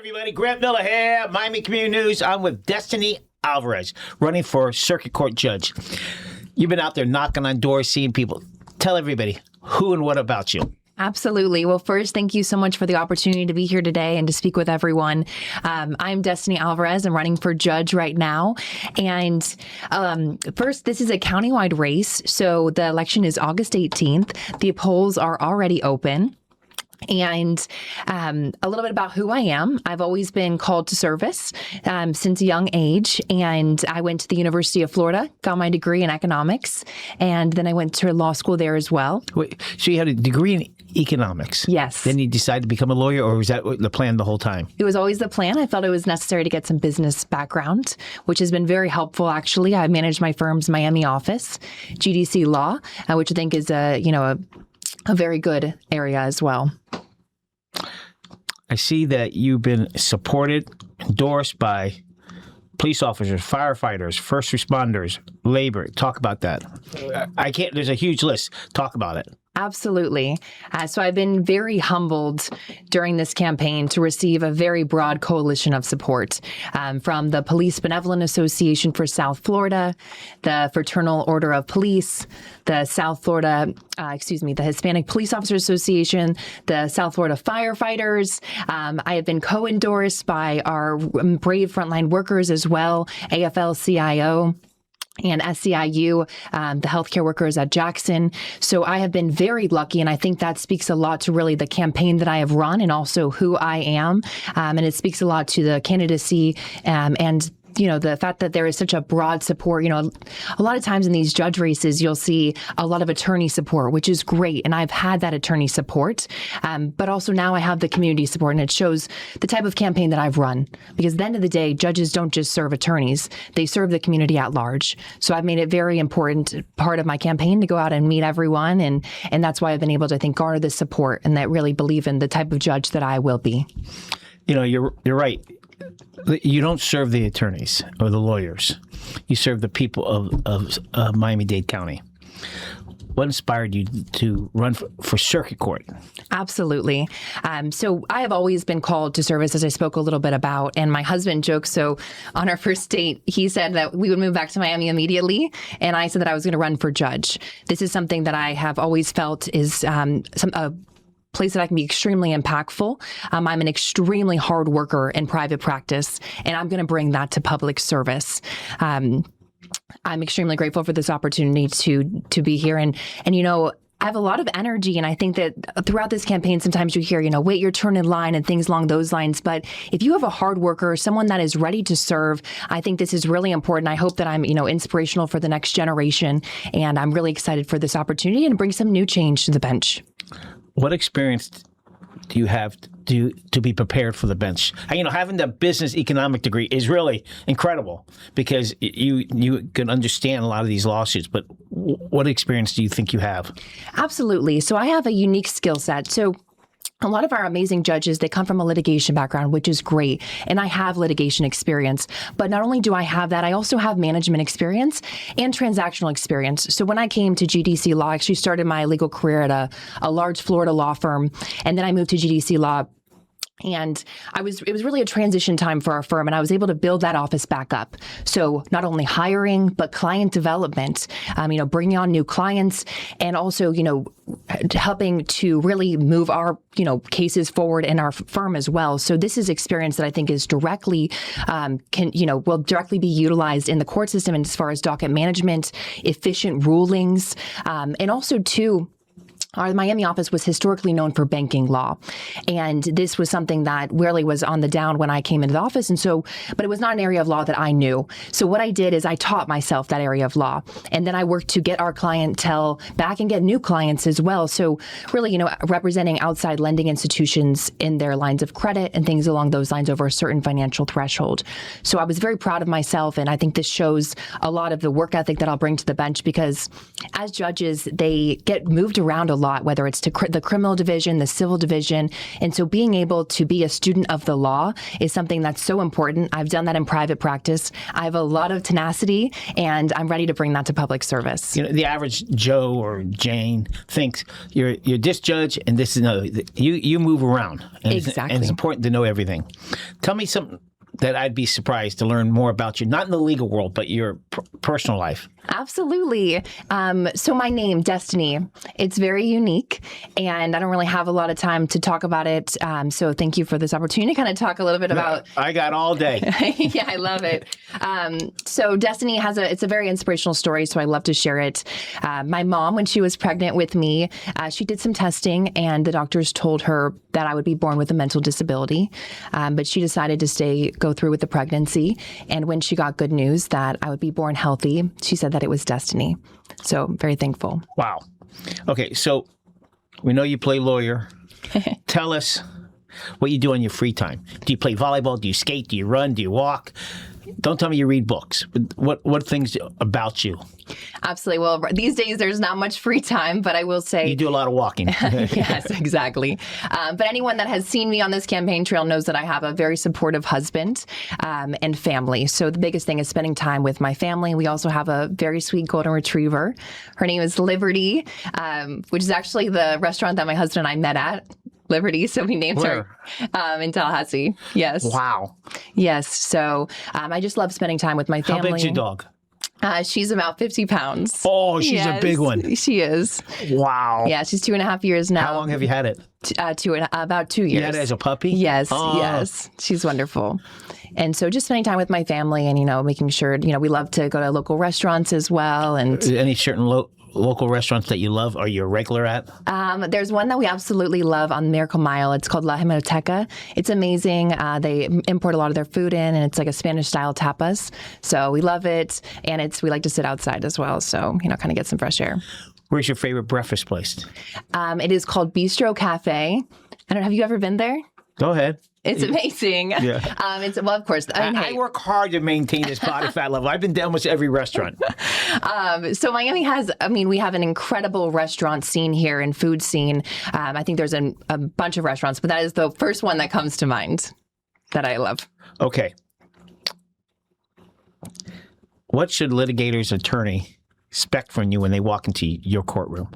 Everybody, Grant Miller here, Miami Community News. I'm with Destiny Alvarez, running for circuit court judge. You've been out there knocking on doors, seeing people. Tell everybody who and what about you. Absolutely. Well, first, thank you so much for the opportunity to be here today and to speak with everyone. I'm Destiny Alvarez. I'm running for judge right now. And first, this is a countywide race. So the election is August 18th. The polls are already open. And a little bit about who I am. I've always been called to service since a young age. And I went to the University of Florida, got my degree in economics, and then I went to law school there as well. Wait, so you had a degree in economics? Yes. Then you decided to become a lawyer, or was that the plan the whole time? It was always the plan. I felt it was necessary to get some business background, which has been very helpful, actually. I manage my firm's Miami office, GDC Law, which I think is a very good area as well. I see that you've been supported, endorsed by police officers, firefighters, first responders, labor. Talk about that. There's a huge list. Talk about it. Absolutely. So I've been very humbled during this campaign to receive a very broad coalition of support from the Police Benevolent Association for South Florida, the Fraternal Order of Police, the the Hispanic Police Officers Association, the South Florida Firefighters. I have been co-endorsed by our brave frontline workers as well, AFL-CIO. And SCIU, the healthcare workers at Jackson. So I have been very lucky, and I think that speaks a lot to really the campaign that I have run and also who I am. And it speaks a lot to the candidacy and the fact that there is such a broad support. A lot of times in these judge races, you'll see a lot of attorney support, which is great. And I've had that attorney support. But also now I have the community support, and it shows the type of campaign that I've run. Because at the end of the day, judges don't just serve attorneys. They serve the community at large. So I've made it very important part of my campaign to go out and meet everyone. And that's why I've been able to, I think, garner this support and that really believe in the type of judge that I will be. You're right. You don't serve the attorneys or the lawyers. You serve the people of Miami-Dade County. What inspired you to run for circuit court? Absolutely. So I have always been called to service, as I spoke a little bit about. And my husband joked, so on our first date, he said that we would move back to Miami immediately. And I said that I was going to run for judge. This is something that I have always felt is a place that I can be extremely impactful. I'm an extremely hard worker in private practice, and I'm going to bring that to public service. I'm extremely grateful for this opportunity to be here. And I have a lot of energy, and I think that throughout this campaign, sometimes you hear, wait your turn in line and things along those lines. But if you have a hard worker, someone that is ready to serve, I think this is really important. I hope that I'm, inspirational for the next generation, and I'm really excited for this opportunity and bring some new change to the bench. What experience do you have to be prepared for the bench? Having the business economic degree is really incredible because you can understand a lot of these lawsuits. But what experience do you think you have? Absolutely. So I have a unique skill set. So a lot of our amazing judges, they come from a litigation background, which is great. And I have litigation experience. But not only do I have that, I also have management experience and transactional experience. So when I came to GDC Law, I actually started my legal career at a large Florida law firm. And then I moved to GDC Law. And it was really a transition time for our firm, and I was able to build that office back up. So not only hiring, but client development, bringing on new clients, and also, helping to really move our, cases forward in our firm as well. So this is experience that I think is directly, will directly be utilized in the court system as far as docket management, efficient rulings, and also too, our Miami office was historically known for banking law. And this was something that really was on the down when I came into the office. But it was not an area of law that I knew. So what I did is I taught myself that area of law. And then I worked to get our clientele back and get new clients as well. So really, representing outside lending institutions in their lines of credit and things along those lines over a certain financial threshold. So I was very proud of myself. And I think this shows a lot of the work ethic that I'll bring to the bench because as judges, they get moved around a lot, whether it's to the criminal division, the civil division. And so being able to be a student of the law is something that's so important. I've done that in private practice. I have a lot of tenacity, and I'm ready to bring that to public service. You know, the average Joe or Jane thinks you're this judge and this is another. You move around. And Exactly. and it's important to know everything. Tell me something that I'd be surprised to learn more about you, not in the legal world, but your personal life. Absolutely. So my name, Destiny, it's very unique, and I don't really have a lot of time to talk about it. So thank you for this opportunity to kind of talk a little bit about. I got all day. Yeah, I love it. So Destiny it's a very inspirational story, so I love to share it. My mom, when she was pregnant with me, she did some testing, and the doctors told her that I would be born with a mental disability. But she decided to go through with the pregnancy. And when she got good news that I would be born healthy, she said that it was destiny. So very thankful. Wow. Okay, so we know you play lawyer. Tell us what you do on your free time. Do you play volleyball? Do you skate? Do you run? Do you walk? Don't tell me you read books. What things about you? Absolutely. Well, these days there's not much free time, but I will say You do a lot of walking. Yes, exactly. But anyone that has seen me on this campaign trail knows that I have a very supportive husband and family. So the biggest thing is spending time with my family. We also have a very sweet golden retriever. Her name is Liberty, which is actually the restaurant that my husband and I met at. Liberty, so we named her in Tallahassee. Yes. Wow. Yes. So I just love spending time with my family. How big's your dog? She's about 50 pounds. Oh, she's a big one. She is. Wow. Yeah, she's 2.5 years now. How long have you had it? About 2 years. You had it as a puppy? Yes, Oh. yes. She's wonderful. And so just spending time with my family and, making sure, we love to go to local restaurants as well. And Any certain local restaurants that you love? Are you a regular at? there's one that we absolutely love on Miracle Mile. It's called La Hemeroteca. It's amazing. They import a lot of their food in, and it's like a Spanish-style tapas. So we love it, and we like to sit outside as well. So, kind of get some fresh air. Where's your favorite breakfast place? It is called Bistro Cafe. I don't know. Have you ever been there? Go ahead. It's amazing. Yeah. Well, of course. I work hard to maintain this body fat level. I've been to almost every restaurant. So Miami we have an incredible restaurant scene here and food scene. I think there's a bunch of restaurants, but that is the first one that comes to mind that I love. Okay. What should litigator's attorney expect from you when they walk into your courtroom?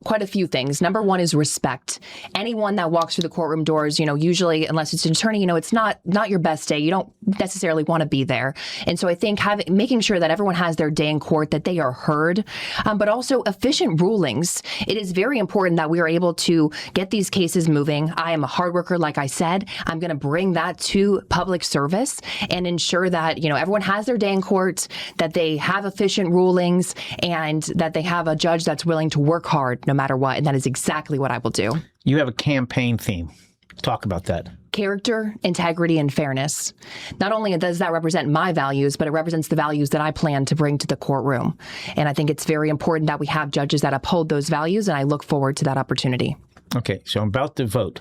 Quite a few things. Number one is respect. Anyone that walks through the courtroom doors, usually, unless it's an attorney, it's not your best day. You don't necessarily want to be there. And so I think making sure that everyone has their day in court, that they are heard, but also efficient rulings. It is very important that we are able to get these cases moving. I am a hard worker, like I said. I'm going to bring that to public service and ensure that, everyone has their day in court, that they have efficient rulings, and that they have a judge that's willing to work hard no matter what. And that is exactly what I will do. You have a campaign theme. Talk about that. Character, integrity, and fairness. Not only does that represent my values, but it represents the values that I plan to bring to the courtroom. And I think it's very important that we have judges that uphold those values, and I look forward to that opportunity. Okay, so I'm about to vote.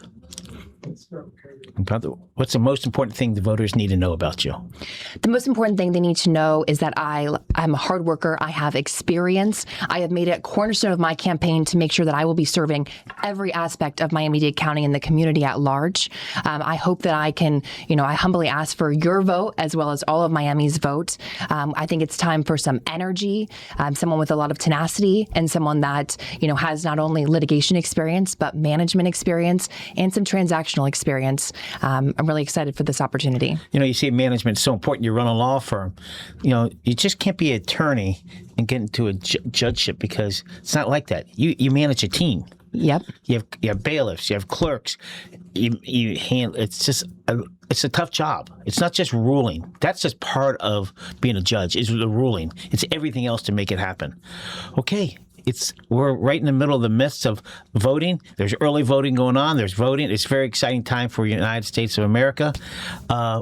What's the most important thing the voters need to know about you? The most important thing they need to know is that I'm a hard worker. I have experience. I have made it a cornerstone of my campaign to make sure that I will be serving every aspect of Miami-Dade County and the community at large. I hope that I can, I humbly ask for your vote as well as all of Miami's vote. I think it's time for some energy, someone with a lot of tenacity, and someone that, has not only litigation experience, but management experience and some transactional experience. I'm really excited for this opportunity. You say management is so important. You run a law firm. You just can't be an attorney and get into a judgeship because it's not like that. You manage a team. Yep. You have bailiffs. You have clerks. You handle. It's a tough job. It's not just ruling. That's just part of being a judge. Is the ruling. It's everything else to make it happen. Okay. We're right in the middle of the midst of voting. There's early voting going on. There's voting. It's a very exciting time for the United States of America.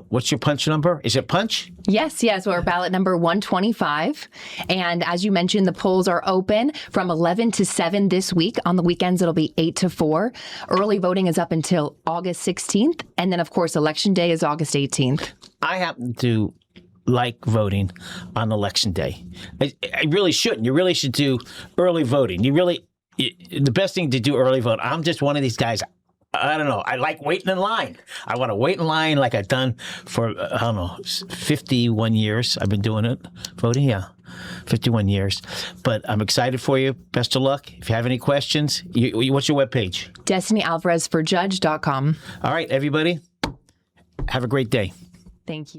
What's your punch number? Is it punch? Yes. We're ballot number 125. And as you mentioned, the polls are open from 11 to 7 this week. On the weekends, it'll be 8 to 4. Early voting is up until August 16th. And then, of course, Election Day is August 18th. I happen to like voting on election day. I really shouldn't. You really should do early voting. the best thing to do early vote. I'm just one of these guys. I don't know. I like waiting in line. I want to wait in line like I've done for, I don't know, 51 years. I've been doing it, voting. Yeah, 51 years. But I'm excited for you. Best of luck. If you have any questions, what's your webpage? DestinyAlvarezforJudge.com. All right, everybody. Have a great day. Thank you.